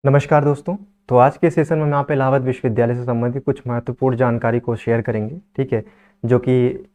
नमस्कार दोस्तों। तो आज के सेशन में हम यहाँ पे इलाहाबाद विश्वविद्यालय से संबंधित कुछ महत्वपूर्ण जानकारी को शेयर करेंगे, ठीक है, जो कि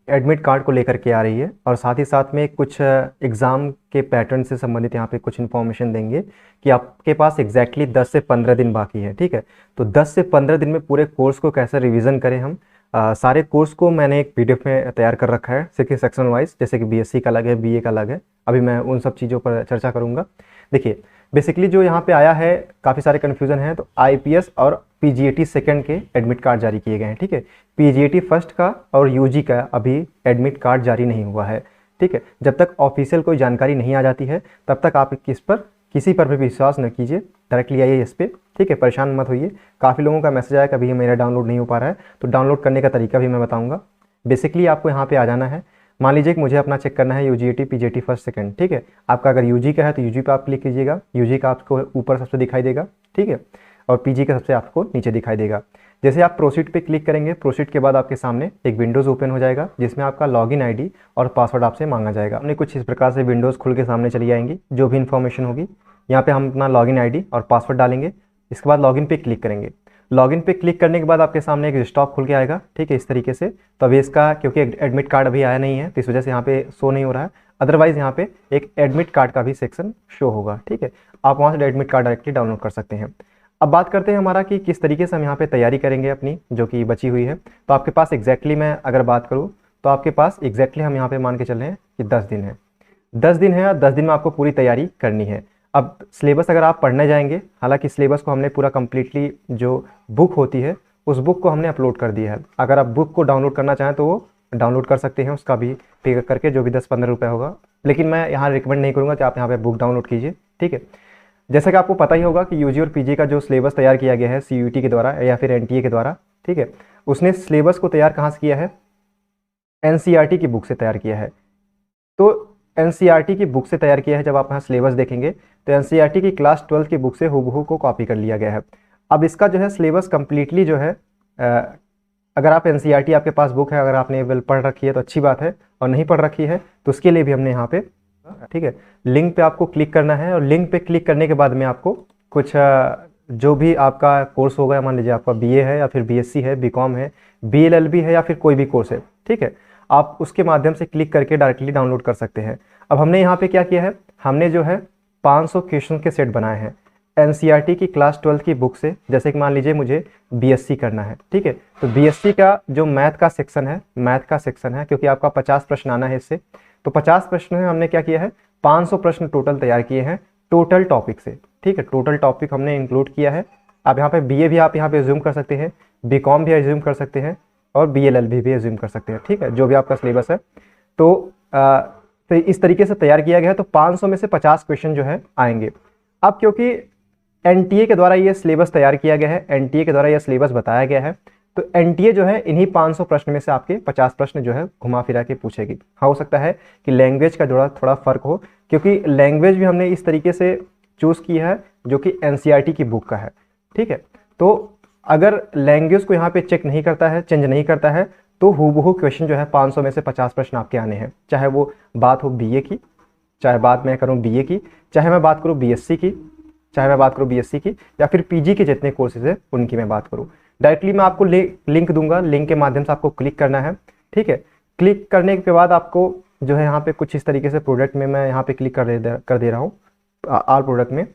एडमिट कार्ड को लेकर के आ रही है और साथ ही साथ में कुछ एग्ज़ाम के पैटर्न से संबंधित यहाँ पे कुछ इन्फॉर्मेशन देंगे कि आपके पास एग्जैक्टली 10 से 15 दिन बाकी है, ठीक है। तो 10 से 15 दिन में पूरे कोर्स को कैसे रिवीजन करें हम। सारे कोर्स को मैंने एक पीडीएफ में तैयार कर रखा है, सिर्फ सेक्शन वाइज, जैसे कि बीएससी का अलग है, बीए का अलग है। अभी मैं उन सब चीज़ों पर चर्चा करूँगा। देखिए, बेसिकली जो यहाँ पे आया है, काफ़ी सारे कन्फ्यूज़न है। तो आईपीएस और पीजीएटी सेकंड के एडमिट कार्ड जारी किए गए हैं, ठीक है। पीजीएटी फर्स्ट का और यूजी का अभी एडमिट कार्ड जारी नहीं हुआ है, ठीक है। जब तक ऑफिशियल कोई जानकारी नहीं आ जाती है तब तक आप किसी पर भी विश्वास न कीजिए, डायरेक्टली आइए इस पर, ठीक है। परेशान मत होइए। काफ़ी लोगों का मैसेज आया कि अभी मेरा डाउनलोड नहीं हो पा रहा है, तो डाउनलोड करने का तरीका भी मैं बताऊँगा। बेसिकली आपको यहाँ पर आ जाना है। मान लीजिए कि मुझे अपना चेक करना है यूजीटी पीजीटी फर्स्ट सेकंड, ठीक है। आपका अगर यूजी का है तो यूजी पे आप क्लिक कीजिएगा, यूजी का आपको ऊपर सबसे दिखाई देगा, ठीक है, और पीजी का सबसे आपको नीचे दिखाई देगा। जैसे आप प्रोसीड पे क्लिक करेंगे, प्रोसीड के बाद आपके सामने एक विंडोज़ ओपन हो जाएगा जिसमें आपका लॉगिन आईडी और पासवर्ड आपसे मांगा जाएगा। हमने कुछ इस प्रकार से विंडोज़ खुल के सामने चली आएंगी। जो भी इन्फॉर्मेशन होगी यहाँ पे हम अपना लॉगिन आईडी और पासवर्ड डालेंगे। इसके बाद लॉगिन पे क्लिक करेंगे। लॉगिन पे क्लिक करने के बाद आपके सामने एक डेस्कटॉप खुल के आएगा, ठीक है, इस तरीके से। तो अभी इसका क्योंकि एडमिट कार्ड अभी आया नहीं है तो इस वजह से यहाँ पे शो नहीं हो रहा है। अदरवाइज़ यहाँ पे एक एडमिट कार्ड का भी सेक्शन शो होगा, ठीक है। आप वहाँ से एडमिट कार्ड डायरेक्टली डाउनलोड कर सकते हैं। अब बात करते हैं हमारा कि किस तरीके से हम यहाँ पे तैयारी करेंगे अपनी जो कि बची हुई है। तो आपके पास एग्जैक्टली मैं अगर बात करूँ तो आपके पास एग्जैक्टली हम यहाँ पे मान के चल रहे हैं कि 10 दिन है। 10 दिन है और 10 दिन में आपको पूरी तैयारी करनी है। अब सिलेबस अगर आप पढ़ने जाएंगे, हालांकि सिलेबस को हमने पूरा कम्प्लीटली जो बुक होती है उस बुक को हमने अपलोड कर दिया है। अगर आप बुक को डाउनलोड करना चाहें तो वो डाउनलोड कर सकते हैं, उसका भी पे करके, जो भी 10-15 रुपये होगा। लेकिन मैं यहाँ रिकमेंड नहीं करूँगा कि आप यहाँ पे बुक डाउनलोड कीजिए, ठीक है। जैसा कि आपको पता ही होगा कि यूजी और पीजी का जो सिलेबस तैयार किया गया है सीयूईटी के द्वारा या फिर एनटीए के द्वारा, ठीक है, उसने सिलेबस को तैयार कहाँ से किया है, एनसीईआरटी की बुक से तैयार किया है। तो एनसीईआरटी की बुक से तैयार किया है। जब आप यहाँ सिलेबस देखेंगे तो एनसीईआरटी की क्लास 12 की बुक से हूबहू को कॉपी कर लिया गया है। अब इसका जो है सिलेबस कम्प्लीटली जो है, अगर आप एनसीईआरटी आपके पास बुक है, अगर आपने वेल पढ़ रखी है तो अच्छी बात है, और नहीं पढ़ रखी है तो उसके लिए भी हमने यहाँ पे, ठीक है, लिंक पे आपको क्लिक करना है। और लिंक पे क्लिक करने के बाद में आपको कुछ जो भी आपका कोर्स होगा, मान लीजिए आपका बीए है या फिर बीएससी है, बीकॉम है, बीएलएलबी है या फिर कोई भी कोर्स है, ठीक है, आप उसके माध्यम से क्लिक करके डायरेक्टली डाउनलोड कर सकते हैं। अब हमने यहाँ पे क्या किया है, हमने जो है 500 क्वेश्चन के सेट बनाए हैं एनसीईआरटी की क्लास 12 की बुक से। जैसे कि मान लीजिए मुझे बीएससी करना है, ठीक है, तो बीएससी का जो मैथ का सेक्शन है, क्योंकि आपका 50 प्रश्न आना है इससे, तो 50 प्रश्न है, हमने क्या किया है, 500 प्रश्न टोटल तैयार किए हैं टोटल टॉपिक से, ठीक है। टोटल टॉपिक हमने इंक्लूड किया है। अब यहाँ पे बीए भी आप यहाँ पे एज्यूम कर सकते हैं, बीकॉम भी एज्यूम कर सकते हैं और बीएलएलबी भी एज्यूम कर सकते हैं, ठीक है, जो भी आपका सिलेबस है। तो इस तरीके से तैयार किया गया है। तो 500 में से 50 क्वेश्चन जो है आएंगे। अब क्योंकि एनटीए के द्वारा ये सिलेबस तैयार किया गया है, एनटीए के द्वारा ये सिलेबस बताया गया है, तो एनटीए जो है इन्हीं 500 प्रश्न में से आपके 50 प्रश्न जो है घुमा फिरा के पूछेगी। हाँ, हो सकता है कि लैंग्वेज का थोड़ा फर्क हो, क्योंकि लैंग्वेज भी हमने इस तरीके से चूज़ की है जो कि एनसीईआरटी की बुक का है, ठीक है। तो अगर लैंग्वेज को यहाँ पे चेक नहीं करता है, चेंज नहीं करता है, तो हूबहू क्वेश्चन जो है 500 में से 50 प्रश्न आपके आने हैं। चाहे वो बात हो बीए की, चाहे बात मैं करूँ बीए की, चाहे मैं बात करूँ बीएससी की, चाहे मैं बात करूँ बीएससी की, या फिर पीजी के जितने कोर्सेज है उनकी मैं बात करूँ। डायरेक्टली मैं आपको लिंक दूंगा, लिंक के माध्यम से आपको क्लिक करना है, ठीक है। क्लिक करने के बाद आपको जो है यहाँ पे कुछ इस तरीके से प्रोडक्ट में मैं यहाँ पे क्लिक कर दे रहा हूँ, आल प्रोडक्ट में।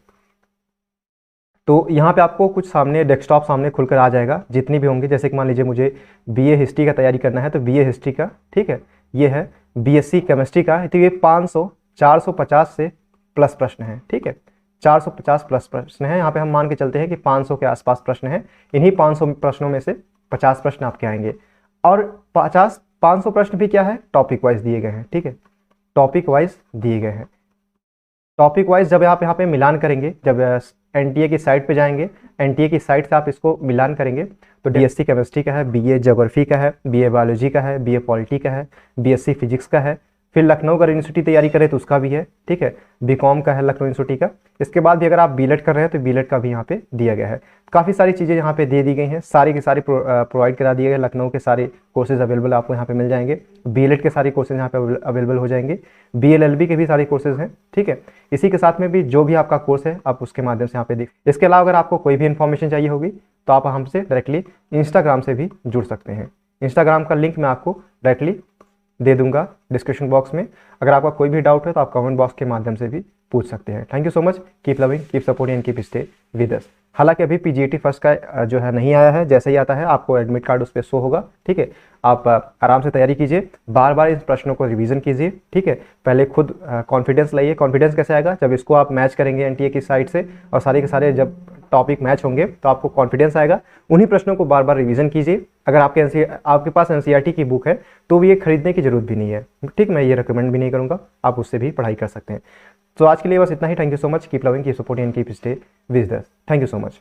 तो यहाँ पे आपको कुछ सामने डेस्कटॉप सामने खुलकर आ जाएगा, जितनी भी होंगी। जैसे कि मान लीजिए मुझे बीए हिस्ट्री का तैयारी करना है तो बीए हिस्ट्री का, ठीक है, ये है। बीएससी केमिस्ट्री का, तो ये 450 से प्लस प्रश्न है, ठीक है, 450 प्लस प्रश्न है। यहाँ पे हम मान के चलते हैं कि 500 के आसपास प्रश्न है। इन्हीं 500 प्रश्नों में से 50 प्रश्न आपके आएंगे। और 500 प्रश्न भी क्या है, टॉपिक वाइज दिए गए हैं, ठीक है, टॉपिक वाइज दिए गए हैं। टॉपिक वाइज जब आप यहाँ पे मिलान करेंगे, जब एनटीए की साइट पे जाएंगे, एनटीए की साइट से आप इसको मिलान करेंगे तो बीएससी केमिस्ट्री का है, बीए ज्योग्राफी का है, बीए बायोलॉजी का है, बीए पॉलिटी का है, बीएससी फिजिक्स का है, फिर लखनऊ का यूनिवर्सिटी तैयारी करें तो उसका भी है, ठीक है, बीकॉम का है लखनऊ यूनिवर्सिटी का। इसके बाद भी अगर आप बीलेड कर रहे हैं तो बीलेड का भी यहाँ पे दिया गया है। काफ़ी सारी चीज़ें यहाँ पे दे दी गई हैं, सारी की सारी प्रोवाइड करा दिए गए। लखनऊ के सारे कोर्सेज अवेलेबल आपको यहाँ पे मिल जाएंगे, बीलेड के सारे कोर्सेज यहाँ पे अवेलेबल हो जाएंगे, बीएलएलबी के भी सारे कोर्सेज हैं, ठीक है। इसी के साथ में भी जो भी आपका कोर्स है आप उसके माध्यम से यहाँ पे देख। इसके अलावा अगर आपको कोई भी इन्फॉर्मेशन चाहिए होगी तो आप हमसे डायरेक्टली इंस्टाग्राम से भी जुड़ सकते हैं। इंस्टाग्राम का लिंक मैं आपको डायरेक्टली दे दूंगा डिस्क्रिप्शन बॉक्स में। अगर आपका कोई भी डाउट है तो आप कमेंट बॉक्स के माध्यम से भी पूछ सकते हैं। Thank you so much, keep loving, keep supporting and keep stay with अस। हालांकि अभी पीजीटी फर्स्ट का जो है नहीं आया है, जैसे ही आता है आपको एडमिट कार्ड उस पर शो होगा, ठीक है। आप आराम से तैयारी कीजिए, बार बार इन प्रश्नों को रिवीजन कीजिए, ठीक है। पहले खुद कॉन्फिडेंस लाइए। कॉन्फिडेंस कैसे आएगा? जब इसको आप मैच करेंगे एनटीए की साइड से और सारे के सारे जब टॉपिक मैच होंगे तो आपको कॉन्फिडेंस आएगा। उन्हीं प्रश्नों को बार बार रिवीजन कीजिए। अगर आपके पास एनसीईआरटी की बुक है तो भी ये खरीदने की जरूरत भी नहीं है, ठीक। मैं ये रिकमेंड भी नहीं करूँगा, आप उससे भी पढ़ाई कर सकते हैं। तो आज के लिए बस इतना ही। Thank you so much, keep loving, keep supporting and keep stay with us. Thank you so much.